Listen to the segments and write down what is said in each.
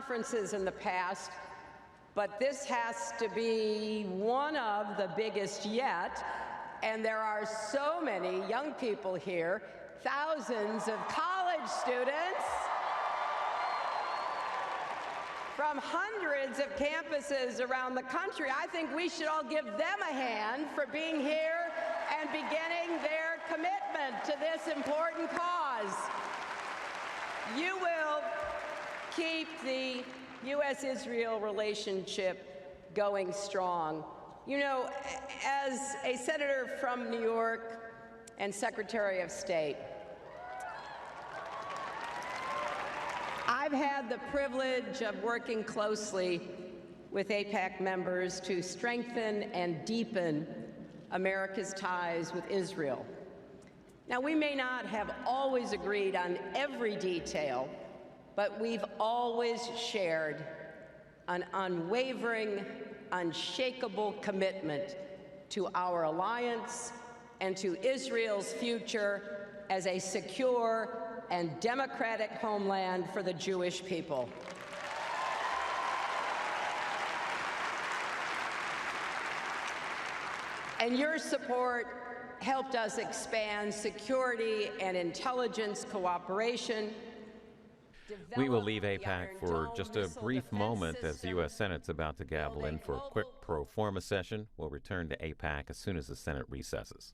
conferences in the past, but this has to be one of the biggest yet. And there are so many young people here, thousands of college students from hundreds of campuses around the country. I think we should all give them a hand for being here and beginning their commitment to this important cause. You will keep the U.S.-Israel relationship going strong. You know, as a senator from New York and Secretary of State, I've had the privilege of working closely with AIPAC members to strengthen and deepen America's ties with Israel. Now, we may not have always agreed on every detail, but we've always shared an unwavering, unshakable commitment to our alliance and to Israel's future as a secure and democratic homeland for the Jewish people. And your support helped us expand security and intelligence cooperation. We will leave AIPAC for just a brief moment as the U.S. Senate's about to gavel in for a quick pro forma session. We'll return to AIPAC as soon as the Senate recesses.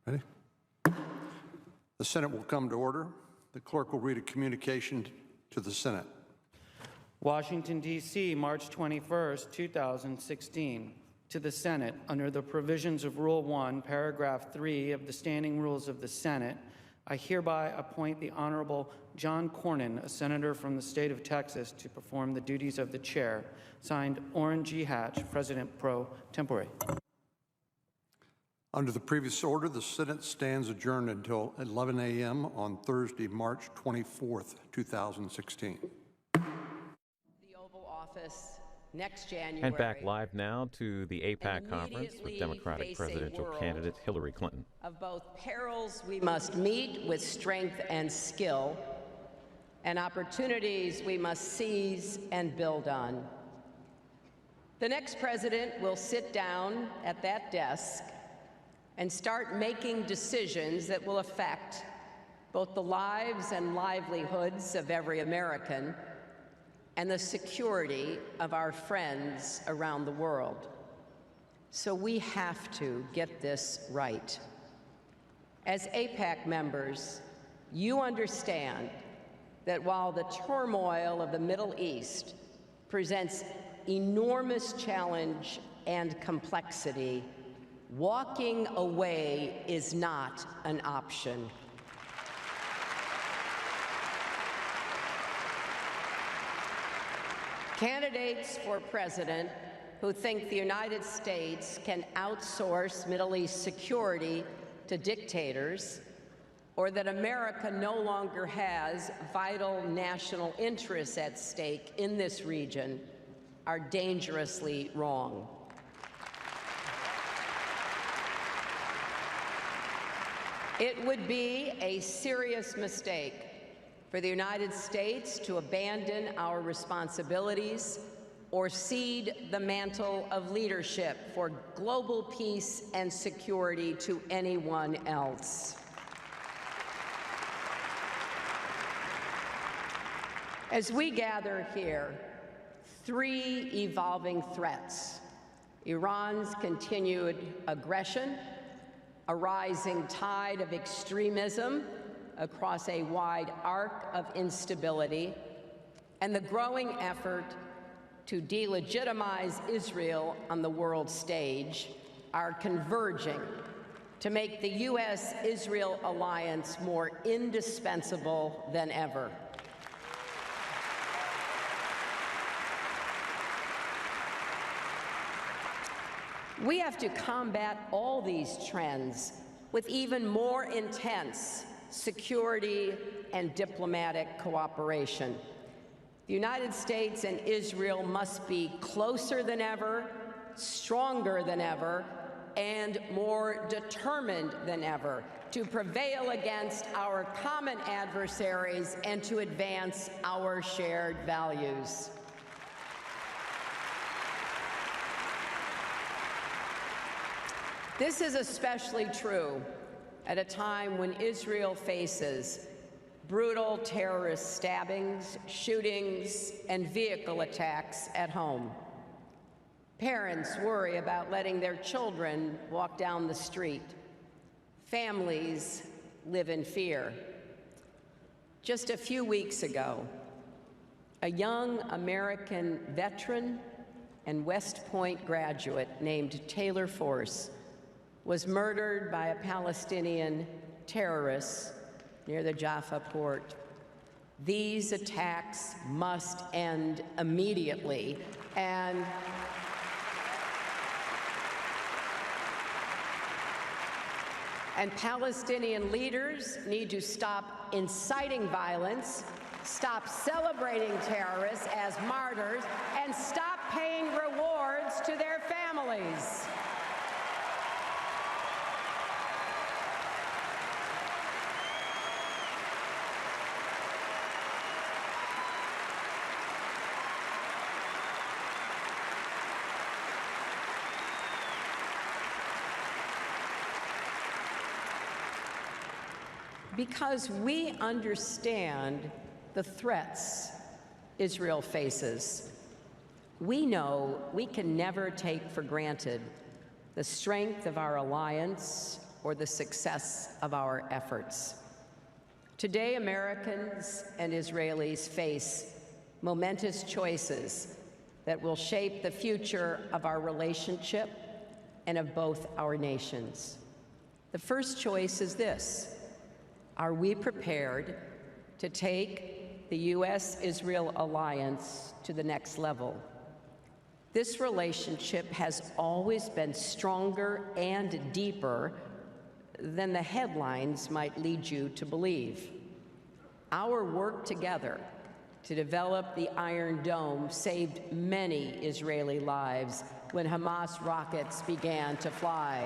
Ready? The Senate will come to order. The clerk will read a communication to the Senate. Washington, D.C., March 21st, 2016. To the Senate, under the provisions of Rule 1, Paragraph 3 of the Standing Rules of the Senate, I hereby appoint the Honorable John Cornyn, a senator from the state of Texas, to perform the duties of the chair. Signed, Orrin G. Hatch, President pro tempore. Under the previous order, the Senate stands adjourned until 11 a.m. on Thursday, March 24th, 2016. The Oval Office next January. And back live now to the AIPAC conference with Democratic presidential candidate Hillary Clinton. Of both perils we must meet with strength and skill, and opportunities we must seize and build on. The next president will sit down at that desk and start making decisions that will affect both the lives and livelihoods of every American and the security of our friends around the world. So we have to get this right. As AIPAC members, you understand that while the turmoil of the Middle East presents enormous challenge and complexity, walking away is not an option. Candidates for president who think the United States can outsource Middle East security to dictators, or that America no longer has vital national interests at stake in this region, are dangerously wrong. It would be a serious mistake for the United States to abandon our responsibilities or cede the mantle of leadership for global peace and security to anyone else. As we gather here, three evolving threats: Iran's continued aggression, a rising tide of extremism across a wide arc of instability, and the growing effort to delegitimize Israel on the world stage, are converging to make the U.S.-Israel alliance more indispensable than ever. We have to combat all these trends with even more intense security and diplomatic cooperation. The United States and Israel must be closer than ever, stronger than ever, and more determined than ever to prevail against our common adversaries and to advance our shared values. This is especially true at a time when Israel faces brutal terrorist stabbings, shootings, and vehicle attacks at home. Parents worry about letting their children walk down the street. Families live in fear. Just a few weeks ago, a young American veteran and West Point graduate named Taylor Force was murdered by a Palestinian terrorist near the Jaffa port. These attacks must end immediately, and Palestinian leaders need to stop inciting violence, stop celebrating terrorists as martyrs, and stop paying rewards to their families. Because we understand the threats Israel faces, we know we can never take for granted the strength of our alliance or the success of our efforts. Today, Americans and Israelis face momentous choices that will shape the future of our relationship and of both our nations. The first choice is this: are we prepared to take the U.S.-Israel alliance to the next level? This relationship has always been stronger and deeper than the headlines might lead you to believe. Our work together to develop the Iron Dome saved many Israeli lives when Hamas rockets began to fly.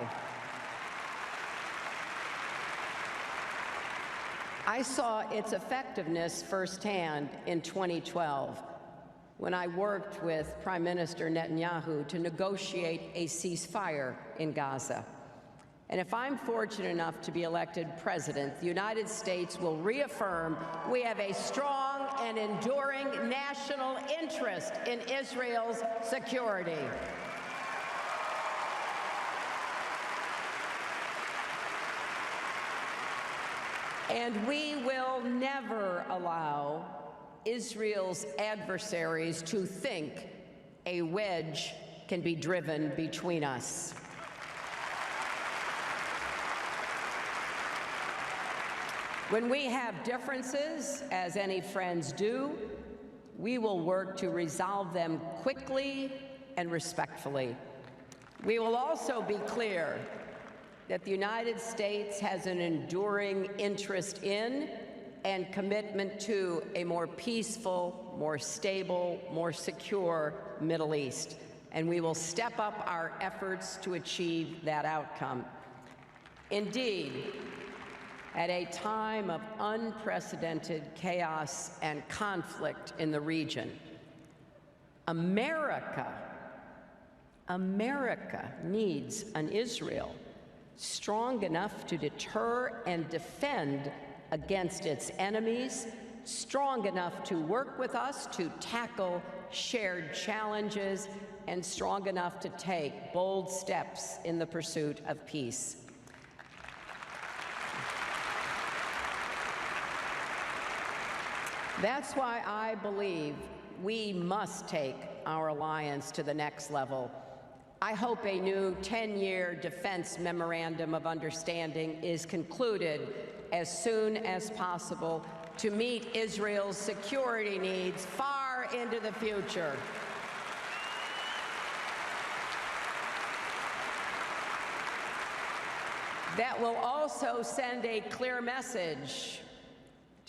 I saw its effectiveness firsthand in 2012 when I worked with Prime Minister Netanyahu to negotiate a ceasefire in Gaza. And if I'm fortunate enough to be elected president, the United States will reaffirm we have a strong and enduring national interest in Israel's security. And we will never allow Israel's adversaries to think a wedge can be driven between us. When we have differences, as any friends do, we will work to resolve them quickly and respectfully. We will also be clear that the United States has an enduring interest in and commitment to a more peaceful, more stable, more secure Middle East. And we will step up our efforts to achieve that outcome. Indeed, at a time of unprecedented chaos and conflict in the region, America needs an Israel strong enough to deter and defend against its enemies, strong enough to work with us to tackle shared challenges, and strong enough to take bold steps in the pursuit of peace. That's why I believe we must take our alliance to the next level. I hope a new 10-year defense memorandum of understanding is concluded as soon as possible to meet Israel's security needs far into the future. That will also send a clear message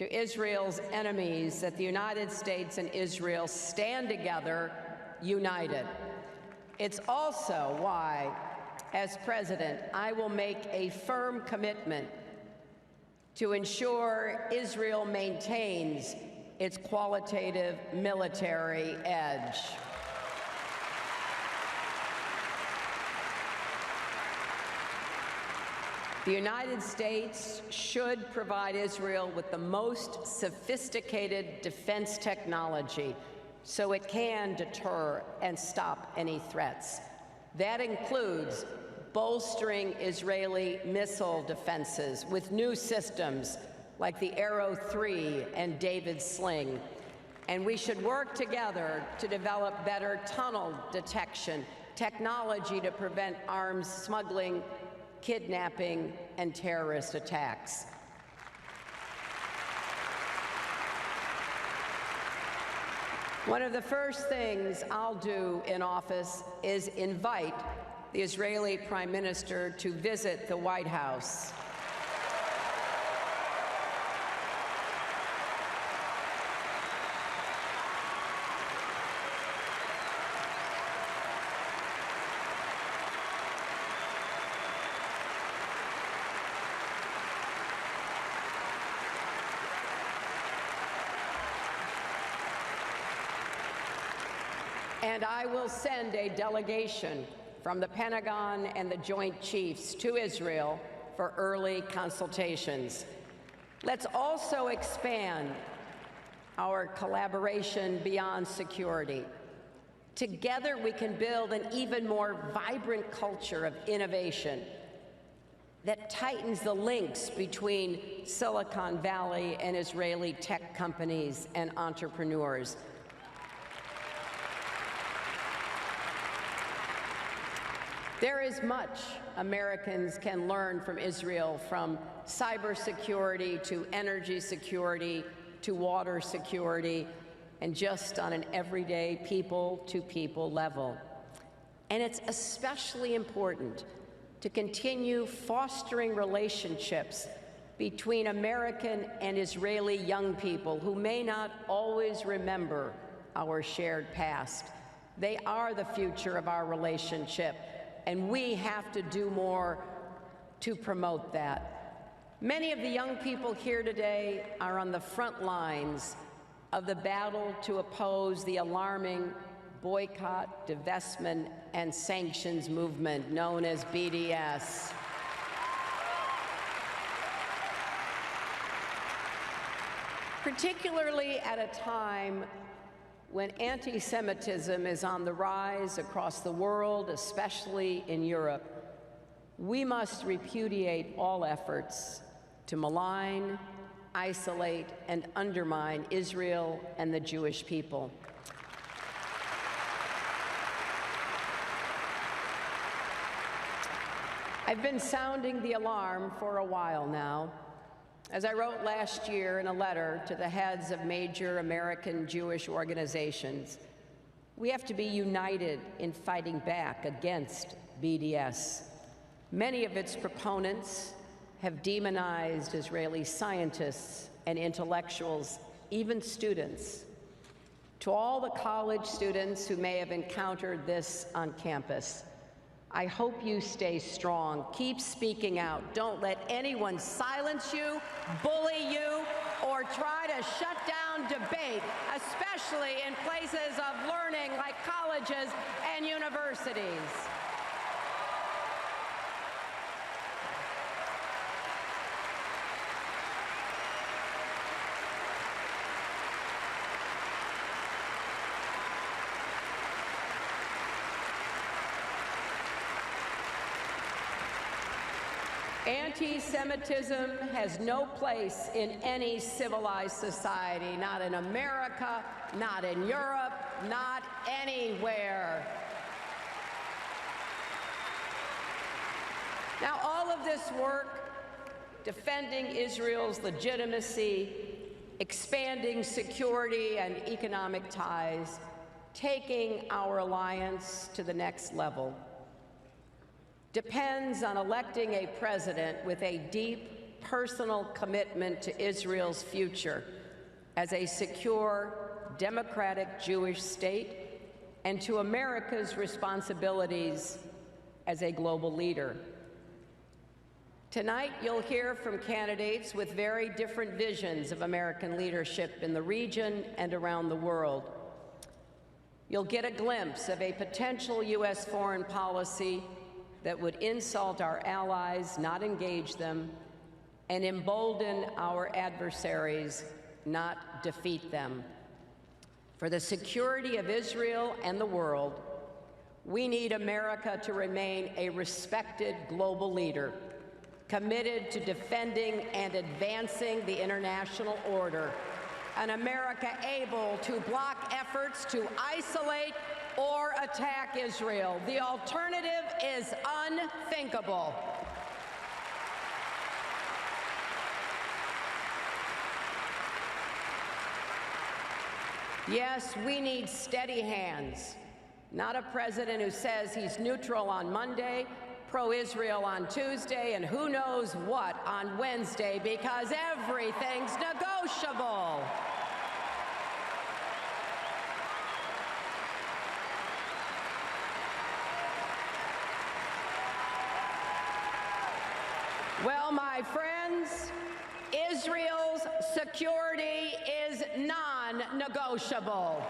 to Israel's enemies that the United States and Israel stand together, united. It's also why, as president, I will make a firm commitment to ensure Israel maintains its qualitative military edge. The United States should provide Israel with the most sophisticated defense technology so it can deter and stop any threats. That includes bolstering Israeli missile defenses with new systems like the Arrow 3 and David Sling. And we should work together to develop better tunnel detection, technology to prevent arms smuggling, kidnapping, and terrorist attacks. One of the first things I'll do in office is invite the Israeli Prime Minister to visit the White House. And I will send a delegation from the Pentagon and the Joint Chiefs to Israel for early consultations. Let's also expand our collaboration beyond security. Together, we can build an even more vibrant culture of innovation that tightens the links between Silicon Valley and Israeli tech companies and entrepreneurs. There is much Americans can learn from Israel, from cybersecurity to energy security to water security, and just on an everyday people-to-people level. And it's especially important to continue fostering relationships between American and Israeli young people who may not always remember our shared past. They are the future of our relationship, and we have to do more to promote that. Many of the young people here today are on the front lines of the battle to oppose the alarming boycott, divestment, and sanctions movement known as BDS. Particularly at a time when anti-Semitism is on the rise across the world, especially in Europe, we must repudiate all efforts to malign, isolate, and undermine Israel and the Jewish people. I've been sounding the alarm for a while now. As I wrote last year in a letter to the heads of major American Jewish organizations, we have to be united in fighting back against BDS. Many of its proponents have demonized Israeli scientists and intellectuals, even students. To all the college students who may have encountered this on campus, I hope you stay strong. Keep speaking out. Don't let anyone silence you, bully you, or try to shut down debate, especially in places of learning like colleges and universities. Anti-Semitism has no place in any civilized society, not in America, not in Europe, not anywhere. Now, all of this work, defending Israel's legitimacy, expanding security and economic ties, taking our alliance to the next level, depends on electing a president with a deep personal commitment to Israel's future as a secure, democratic Jewish state, and to America's responsibilities as a global leader. Tonight, you'll hear from candidates with very different visions of American leadership in the region and around the world. You'll get a glimpse of a potential U.S. foreign policy that would insult our allies, not engage them, and embolden our adversaries, not defeat them. For the security of Israel and the world, we need America to remain a respected global leader, committed to defending and advancing the international order, an America able to block efforts to isolate or attack Israel. The alternative is unthinkable. Yes, we need steady hands, not a president who says he's neutral on Monday, pro-Israel on Tuesday, and who knows what on Wednesday, because everything's negotiable. Well, my friends, Israel's security is non-negotiable.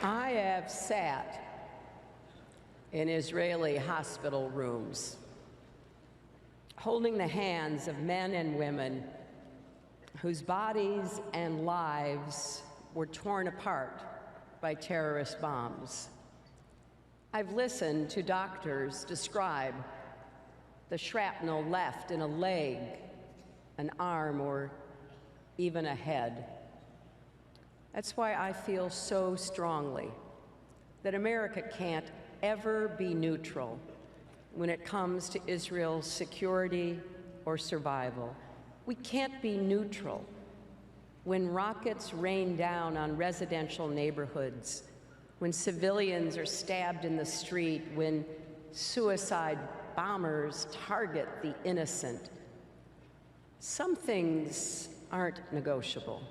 I have sat in Israeli hospital rooms, holding the hands of men and women whose bodies and lives were torn apart by terrorist bombs. I've listened to doctors describe the shrapnel left in a leg, an arm, or even a head. That's why I feel so strongly that America can't ever be neutral when it comes to Israel's security or survival. We can't be neutral when rockets rain down on residential neighborhoods, when civilians are stabbed in the street, when suicide bombers target the innocent. Some things aren't negotiable.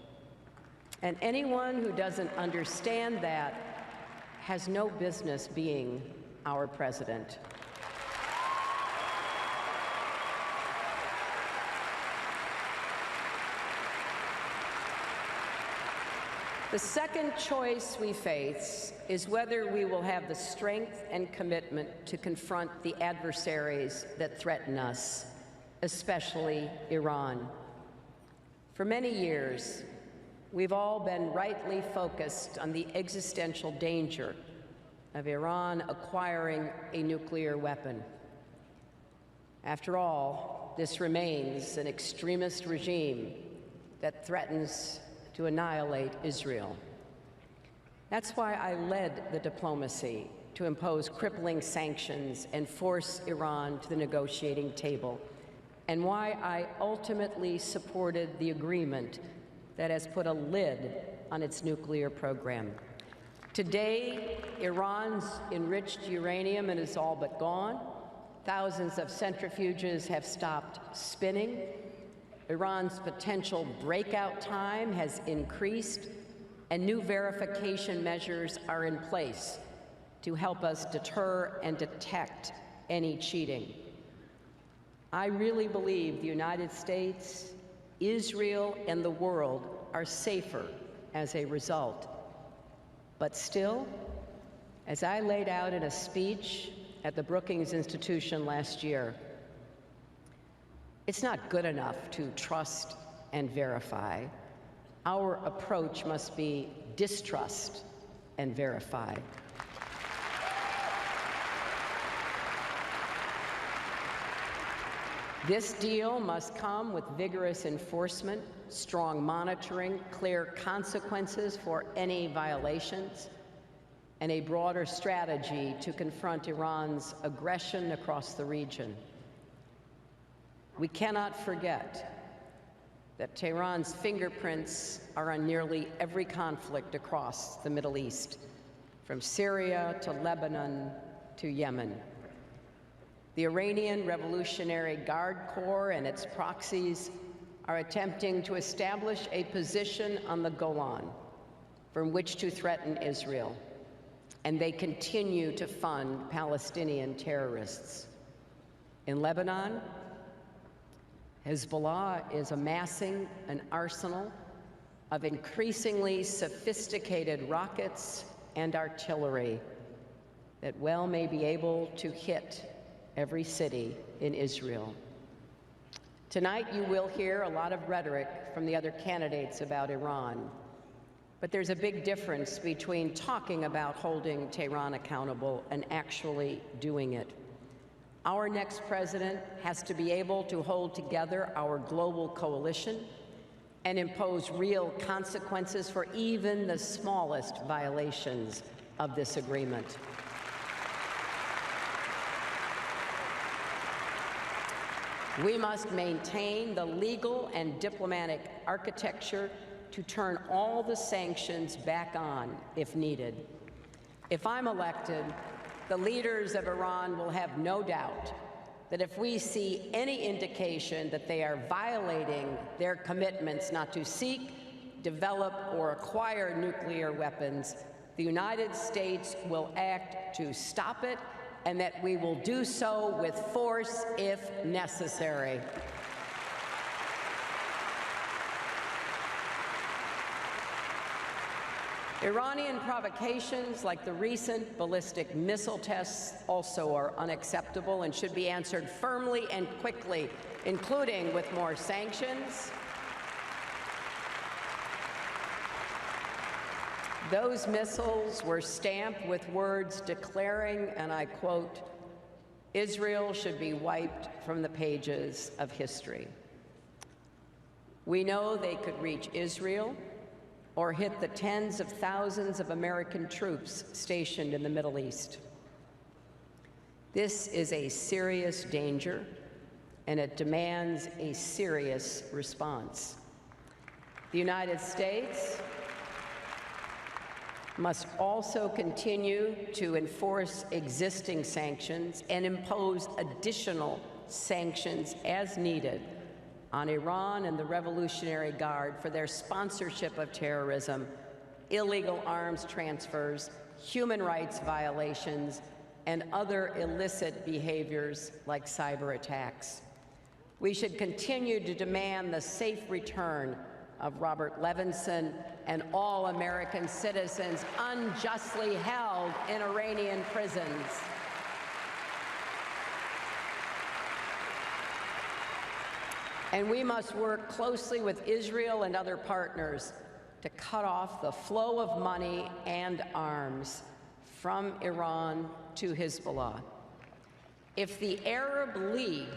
And anyone who doesn't understand that has no business being our president. The second choice we face is whether we will have the strength and commitment to confront the adversaries that threaten us, especially Iran. For many years, we've all been rightly focused on the existential danger of Iran acquiring a nuclear weapon. After all, this remains an extremist regime that threatens to annihilate Israel. That's why I led the diplomacy to impose crippling sanctions and force Iran to the negotiating table, and why I ultimately supported the agreement that has put a lid on its nuclear program. Today, Iran's enriched uranium is all but gone. Thousands of centrifuges have stopped spinning. Iran's potential breakout time has increased, and new verification measures are in place to help us deter and detect any cheating. I really believe the United States, Israel, and the world are safer as a result. But still, as I laid out in a speech at the Brookings Institution last year, it's not good enough to trust and verify. Our approach must be distrust and verify. This deal must come with vigorous enforcement, strong monitoring, clear consequences for any violations. and a broader strategy to confront Iran's aggression across the region. We cannot forget that Tehran's fingerprints are on nearly every conflict across the Middle East, from Syria to Lebanon to Yemen. The Iranian Revolutionary Guard Corps and its proxies are attempting to establish a position on the Golan from which to threaten Israel, and they continue to fund Palestinian terrorists. In Lebanon, Hezbollah is amassing an arsenal of increasingly sophisticated rockets and artillery that well may be able to hit every city in Israel. Tonight you will hear a lot of rhetoric from the other candidates about Iran, but there's a big difference between talking about holding Tehran accountable and actually doing it. Our next president has to be able to hold together our global coalition and impose real consequences for even the smallest violations of this agreement. We must maintain the legal and diplomatic architecture to turn all the sanctions back on if needed. If I'm elected, the leaders of Iran will have no doubt that if we see any indication that they are violating their commitments not to seek, develop, or acquire nuclear weapons, the United States will act to stop it, and that we will do so with force if necessary. Iranian provocations like the recent ballistic missile tests also are unacceptable and should be answered firmly and quickly, including with more sanctions. Those missiles were stamped with words declaring, and I quote, "Israel should be wiped from the pages of history." We know they could reach Israel or hit the tens of thousands of American troops stationed in the Middle East. This is a serious danger, and it demands a serious response. The United States must also continue to enforce existing sanctions and impose additional sanctions as needed on Iran and the Revolutionary Guard for their sponsorship of terrorism, illegal arms transfers, human rights violations, and other illicit behaviors like cyber attacks. We should continue to demand the safe return of Robert Levinson and all American citizens unjustly held in Iranian prisons. And we must work closely with Israel and other partners to cut off the flow of money and arms from Iran to Hezbollah. If the Arab League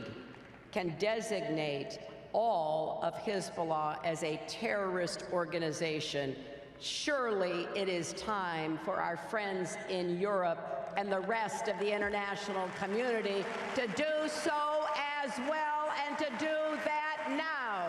can designate all of Hezbollah as a terrorist organization, surely it is time for our friends in Europe and the rest of the international community to do so as well, and to do that now.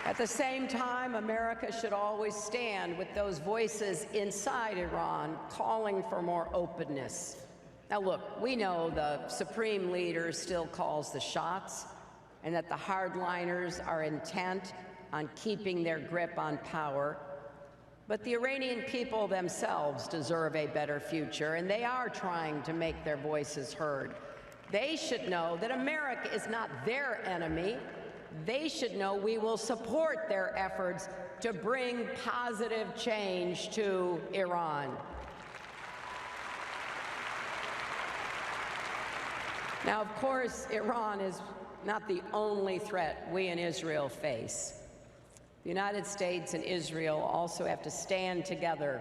At the same time, America should always stand with those voices inside Iran calling for more openness. Now look, we know the Supreme Leader still calls the shots and that the hardliners are intent on keeping their grip on power. But the Iranian people themselves deserve a better future, and they are trying to make their voices heard. They should know that America is not their enemy. They should know we will support their efforts to bring positive change to Iran. Now, of course, Iran is not the only threat we in Israel face. The United States and Israel also have to stand together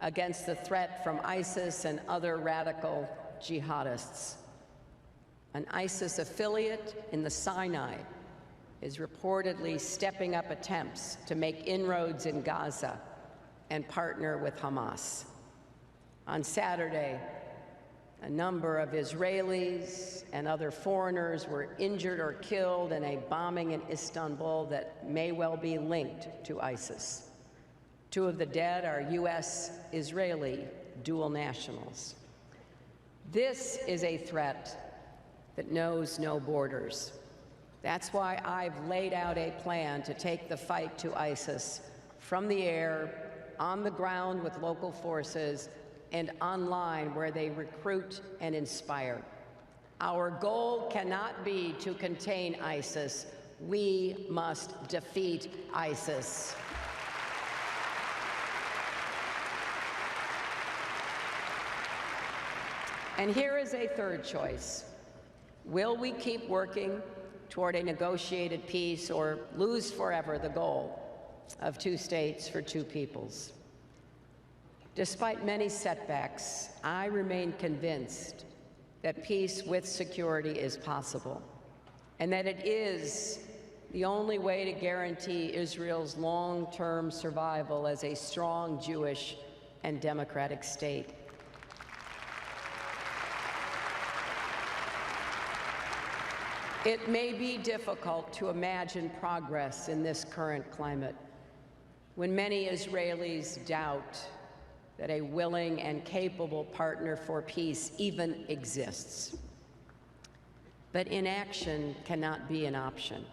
against the threat from ISIS and other radical jihadists. An ISIS affiliate in the Sinai is reportedly stepping up attempts to make inroads in Gaza and partner with Hamas. On Saturday, a number of Israelis and other foreigners were injured or killed in a bombing in Istanbul that may well be linked to ISIS. 2 of the dead are U.S.-Israeli dual nationals. This is a threat that knows no borders. That's why I've laid out a plan to take the fight to ISIS from the air, on the ground with local forces, and online where they recruit and inspire. Our goal cannot be to contain ISIS. We must defeat ISIS. And here is a third choice. Will we keep working toward a negotiated peace or lose forever the goal of 2 states for 2 peoples? Despite many setbacks, I remain convinced that peace with security is possible, and that it is the only way to guarantee Israel's long-term survival as a strong Jewish and democratic state. It may be difficult to imagine progress in this current climate, when many Israelis doubt that a willing and capable partner for peace even exists. But inaction cannot be an option.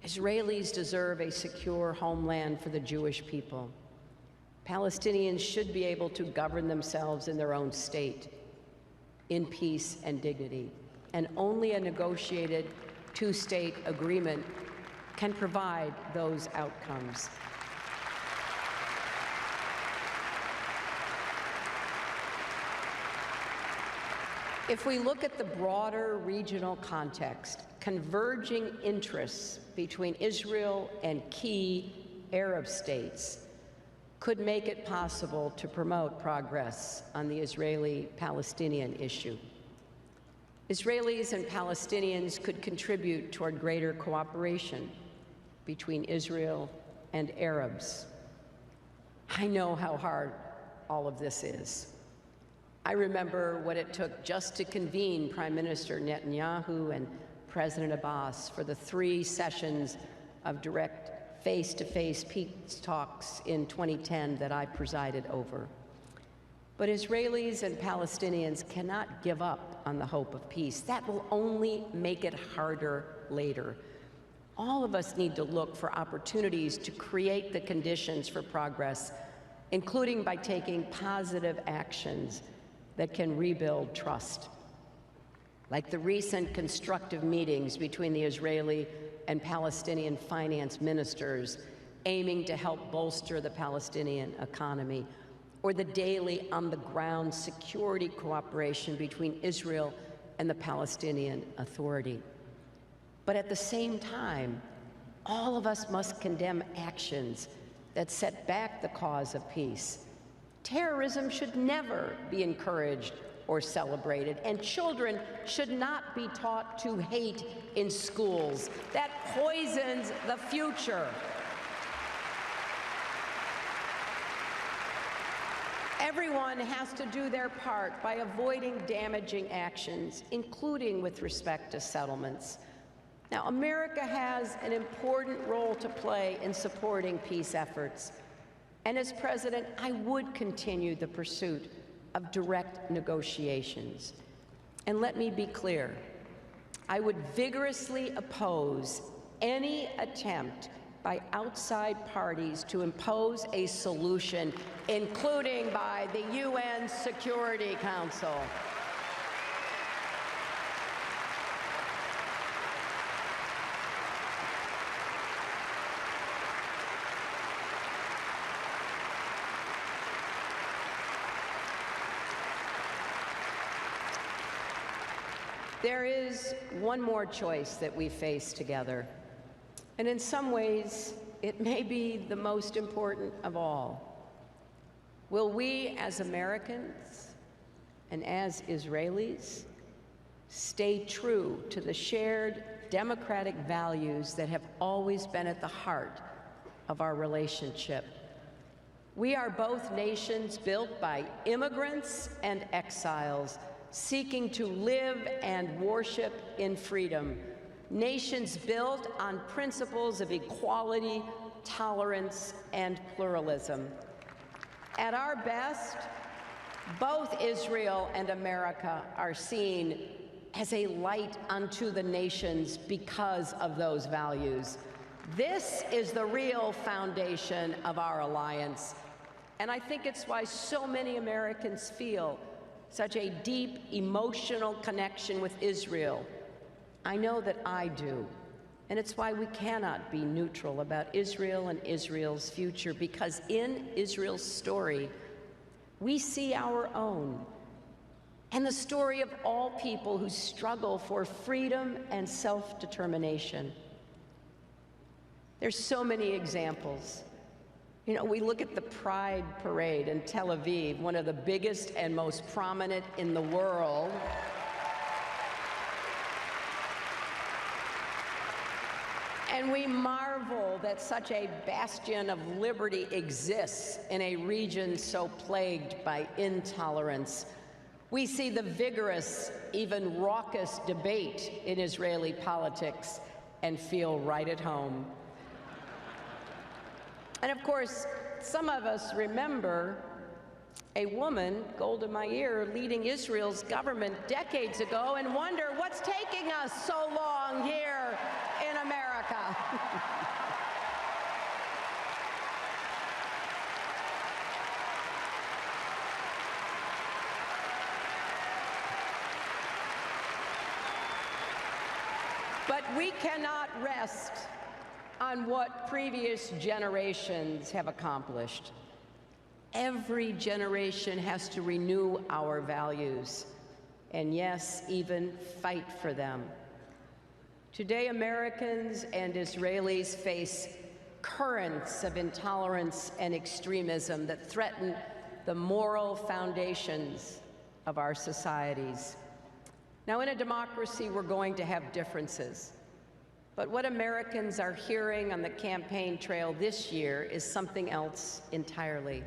Israelis deserve a secure homeland for the Jewish people. Palestinians should be able to govern themselves in their own state, in peace and dignity. And only a negotiated 2-state agreement can provide those outcomes. If we look at the broader regional context, converging interests between Israel and key Arab states could make it possible to promote progress on the Israeli-Palestinian issue. Israelis and Palestinians could contribute toward greater cooperation between Israel and Arabs. I know how hard all of this is. I remember what it took just to convene Prime Minister Netanyahu and President Abbas for the 3 sessions of direct face-to-face peace talks in 2010 that I presided over. But Israelis and Palestinians cannot give up on the hope of peace. That will only make it harder later. All of us need to look for opportunities to create the conditions for progress, including by taking positive actions that can rebuild trust, like the recent constructive meetings between the Israeli and Palestinian finance ministers aiming to help bolster the Palestinian economy, or the daily on-the-ground security cooperation between Israel and the Palestinian Authority. But at the same time, all of us must condemn actions that set back the cause of peace. Terrorism should never be encouraged or celebrated, and children should not be taught to hate in schools. That poisons the future. Everyone has to do their part by avoiding damaging actions, including with respect to settlements. Now, America has an important role to play in supporting peace efforts. And as president, I would continue the pursuit of direct negotiations. And let me be clear, I would vigorously oppose any attempt by outside parties to impose a solution, including by the UN Security Council. There is one more choice that we face together, and in some ways, it may be the most important of all. Will we as Americans and as Israelis stay true to the shared democratic values that have always been at the heart of our relationship? We are both nations built by immigrants and exiles, seeking to live and worship in freedom. Nations built on principles of equality, tolerance, and pluralism. At our best, both Israel and America are seen as a light unto the nations because of those values. This is the real foundation of our alliance, and I think it's why so many Americans feel such a deep emotional connection with Israel. I know that I do, and it's why we cannot be neutral about Israel and Israel's future, because in Israel's story, we see our own, and the story of all people who struggle for freedom and self-determination. There's so many examples. You know, we look at the Pride Parade in Tel Aviv, one of the biggest and most prominent in the world. And we marvel that such a bastion of liberty exists in a region so plagued by intolerance. We see the vigorous, even raucous debate in Israeli politics and feel right at home. And of course, some of us remember a woman, Golda Meir, leading Israel's government decades ago and wonder what's taking us so long here in America. But we cannot rest on what previous generations have accomplished. Every generation has to renew our values, and yes, even fight for them. Today, Americans and Israelis face currents of intolerance and extremism that threaten the moral foundations of our societies. Now, in a democracy, we're going to have differences. But what Americans are hearing on the campaign trail this year is something else entirely.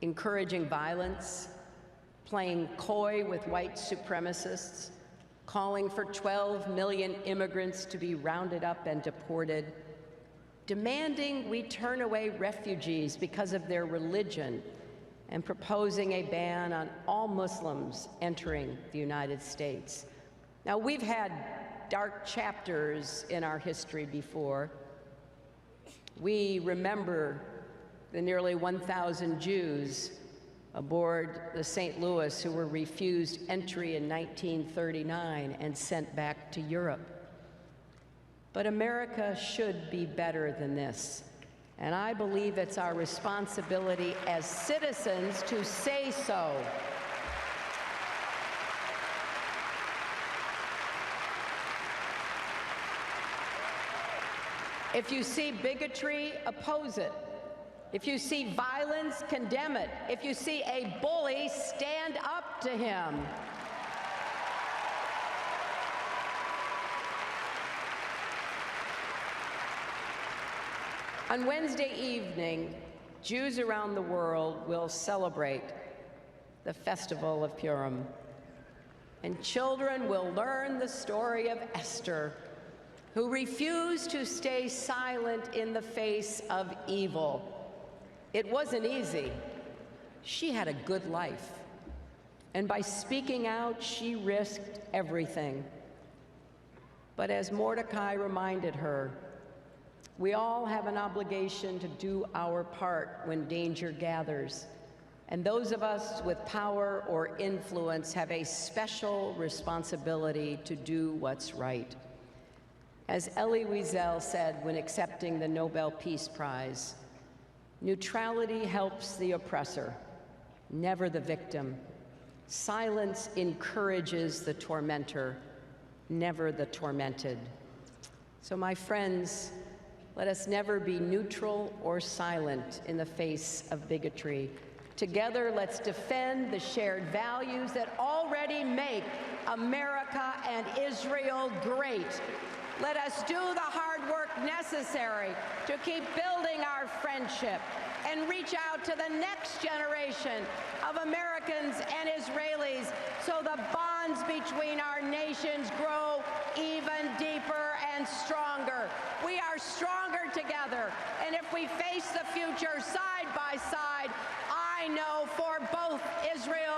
Encouraging violence, playing coy with white supremacists, calling for 12 million immigrants to be rounded up and deported, demanding we turn away refugees because of their religion, and proposing a ban on all Muslims entering the United States. Now, we've had dark chapters in our history before. We remember the nearly 1,000 Jews aboard the St. Louis who were refused entry in 1939 and sent back to Europe. But America should be better than this, and I believe it's our responsibility as citizens to say so. If you see bigotry, oppose it. If you see violence, condemn it. If you see a bully, stand up to him. On Wednesday evening, Jews around the world will celebrate the festival of Purim, and children will learn the story of Esther, who refused to stay silent in the face of evil. It wasn't easy. She had a good life, and by speaking out, she risked everything. But as Mordecai reminded her, we all have an obligation to do our part when danger gathers, and those of us with power or influence have a special responsibility to do what's right. As Elie Wiesel said when accepting the Nobel Peace Prize, neutrality helps the oppressor, never the victim. Silence encourages the tormentor, never the tormented. So, my friends, let us never be neutral or silent in the face of bigotry. Together, let's defend the shared values that already make America and Israel great. Let us do the hard work necessary to keep building our friendship and reach out to the next generation of Americans and Israelis so the bonds between our nations grow even deeper and stronger. We are stronger together, and if we face the future side by side, I know for both Israel